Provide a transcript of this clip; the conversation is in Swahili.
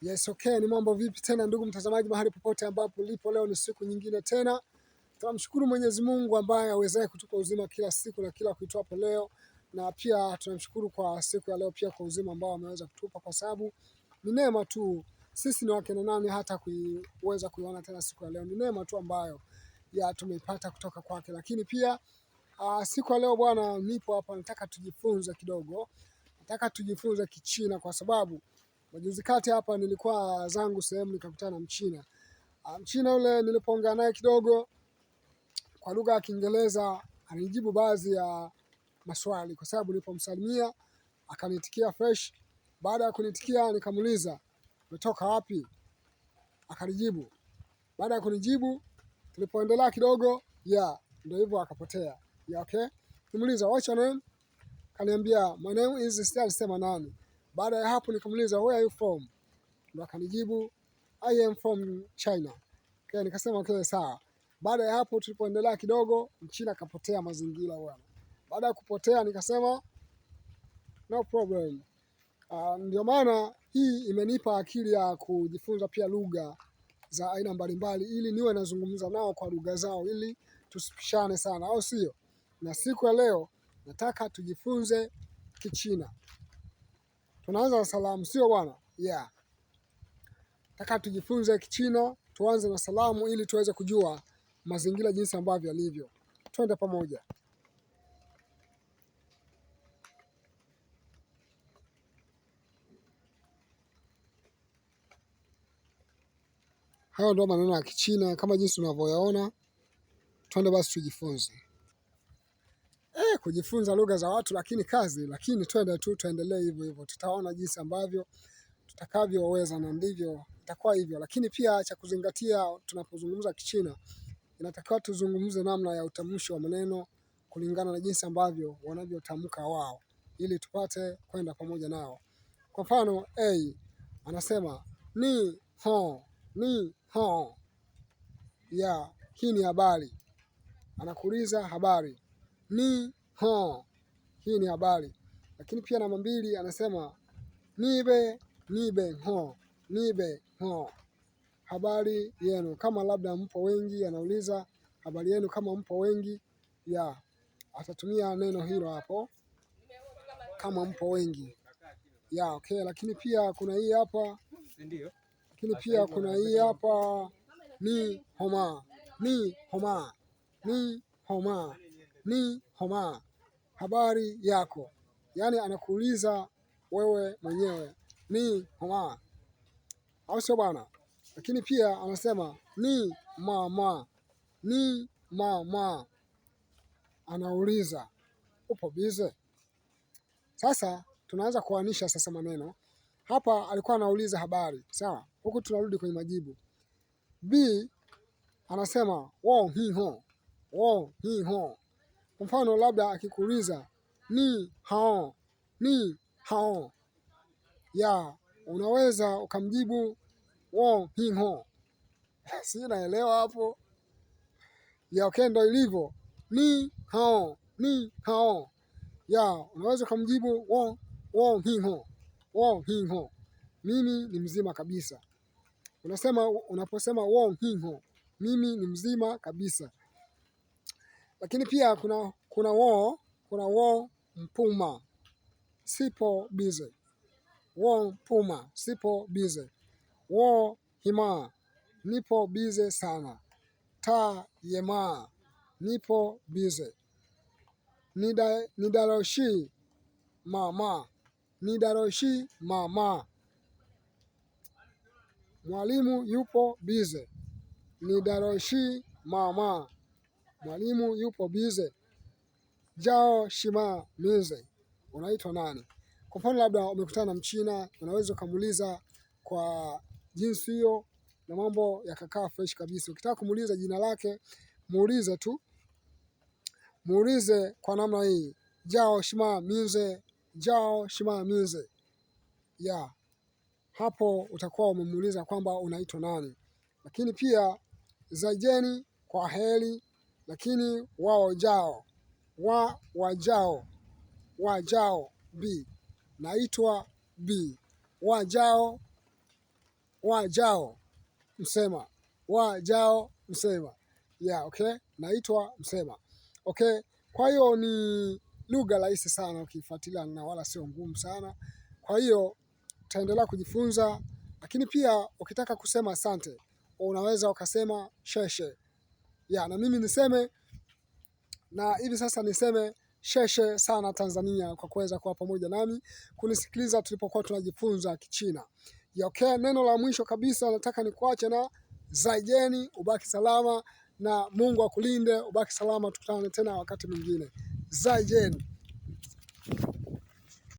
Yes, okay, ni mambo vipi tena ndugu mtazamaji mahali popote ambapo ulipo, leo ni siku nyingine tena. Tunamshukuru Mwenyezi Mungu ambaye awezaye kutupa uzima kila siku na kila kuitwapo leo, na pia tunamshukuru kwa siku ya leo pia kwa uzima ambao ameweza kutupa, kwa sababu ni neema tu. Sisi ni wakina nani hata kuweza kuiona tena siku ya leo? Ni neema tu ambayo tumeipata kutoka kwake. Lakini pia siku ya leo bwana, nipo hapa nataka tujifunze kidogo. Nataka tujifunze Kichina kwa sababu majuzi kati hapa nilikuwa zangu sehemu nikakutana na Mchina. Mchina yule nilipoongea naye kidogo kwa lugha ya Kiingereza alinijibu baadhi ya maswali, kwa sababu nilipomsalimia akanitikia fresh. Baada ya kunitikia nikamuuliza umetoka wapi? Akanijibu. Baada ya kunijibu tulipoendelea kidogo, ndio hivyo akapotea. Okay. Nimuuliza what's your name? Kaniambia my name is alisema nani. Baada ya hapo nikamuuliza where are you from? Ndio akanijibu I am from China. Okay, nikasema okay sawa. Baada ya hapo tulipoendelea kidogo, Mchina akapotea mazingira bwana. Baada ya kupotea nikasema no problem. Ndio maana hii imenipa akili ya kujifunza pia lugha za aina mbalimbali, ili niwe nazungumza nao kwa lugha zao, ili tusipishane sana, au sio? Na siku ya leo nataka tujifunze Kichina. Tunaanza na salamu, sio bwana? Nataka tujifunze Kichina, tuanze na salamu ili tuweze kujua mazingira jinsi ambavyo yalivyo. Twende pamoja. Hayo ndio maneno ya Kichina kama jinsi unavyoyaona. Twende basi tujifunze. Kujifunza lugha za watu lakini kazi, lakini twende tu tuendelee hivyo hivyo. Tutaona jinsi ambavyo tutakavyoweza na ndivyo itakuwa hivyo. Lakini pia cha kuzingatia tunapozungumza Kichina, inatakiwa tuzungumze namna ya utamshi wa maneno kulingana na jinsi ambavyo wanavyotamka wao, ili tupate kwenda pamoja nao. Kwa mfano anasema ni ho, ni ho. Hii ni habari. Anakuuliza habari. Ni ho. Hii ni habari. Lakini pia namba 2 anasema nibe, nibe ho, nibe ho. Habari yenu. Kama labda mpo wengi, anauliza habari yenu kama mpo wengi. Atatumia neno hilo hapo kama mpo wengi. Okay, lakini pia kuna hii hapa. Lakini pia kuna hii hapa ni homa, ni homa, ni homa, ni homa. Habari yako. Yaani anakuuliza wewe mwenyewe ni homa, au sio bwana? Lakini pia anasema ni mama, ni mama. Anauliza upo busy? Sasa tunaanza kuanisha sasa maneno. Hapa alikuwa anauliza habari, sawa? Huku tunarudi kwenye majibu. B anasema wo hi ho, wo hi ho. Kwa mfano labda akikuuliza ni hao, ni hao. Unaweza ukamjibu wo hi ho. Si naelewa hapo? Okay, ndio ilivyo. Ni hao, ni hao. Unaweza ukamjibu wo hi ho, wo hi ho. Mimi ni mzima kabisa. Unaposema wo hi ho, mimi ni mzima kabisa. Lakini pia kuna wo mpuma, sipo busy. Wo mpuma, sipo busy. Wo hima, nipo busy sana. Ta yema, nipo busy. Nidaroshi mama, nidaroshi mama. Mwalimu yupo busy. Nidaroshi mama, mwalimu yupo busy. Jao shima mize, unaitwa nani? Kwa mfano labda umekutana na Mchina, unaweza kumuuliza kwa jinsi hiyo na mambo yakakaa fresh kabisa. Ukitaka kumuuliza jina lake, muulize tu. Muulize kwa namna hii. Jao shima mize, jao shima mize. Hapo utakuwa umemuuliza kwamba unaitwa nani. Lakini pia zajeni, kwa heri, lakini wajao. Wajao B. Naitwa B. Wajao wajao msema, wajao msema. Yeah, okay, naitwa msema. Okay, kwa hiyo ni lugha rahisi sana ukifuatilia na wala sio ngumu sana. Kwa hiyo utaendelea kujifunza, lakini pia ukitaka kusema asante unaweza ukasema sheshe. Yeah, na mimi niseme na hivi sasa niseme sheshe sana Tanzania kwa kuweza kuwa pamoja nami kunisikiliza tulipokuwa tunajifunza Kichina. Ya, okay, neno la mwisho kabisa nataka nikuache na zaijeni, ubaki salama na Mungu akulinde, ubaki salama, tukutane tena wakati mwingine. Zaijeni.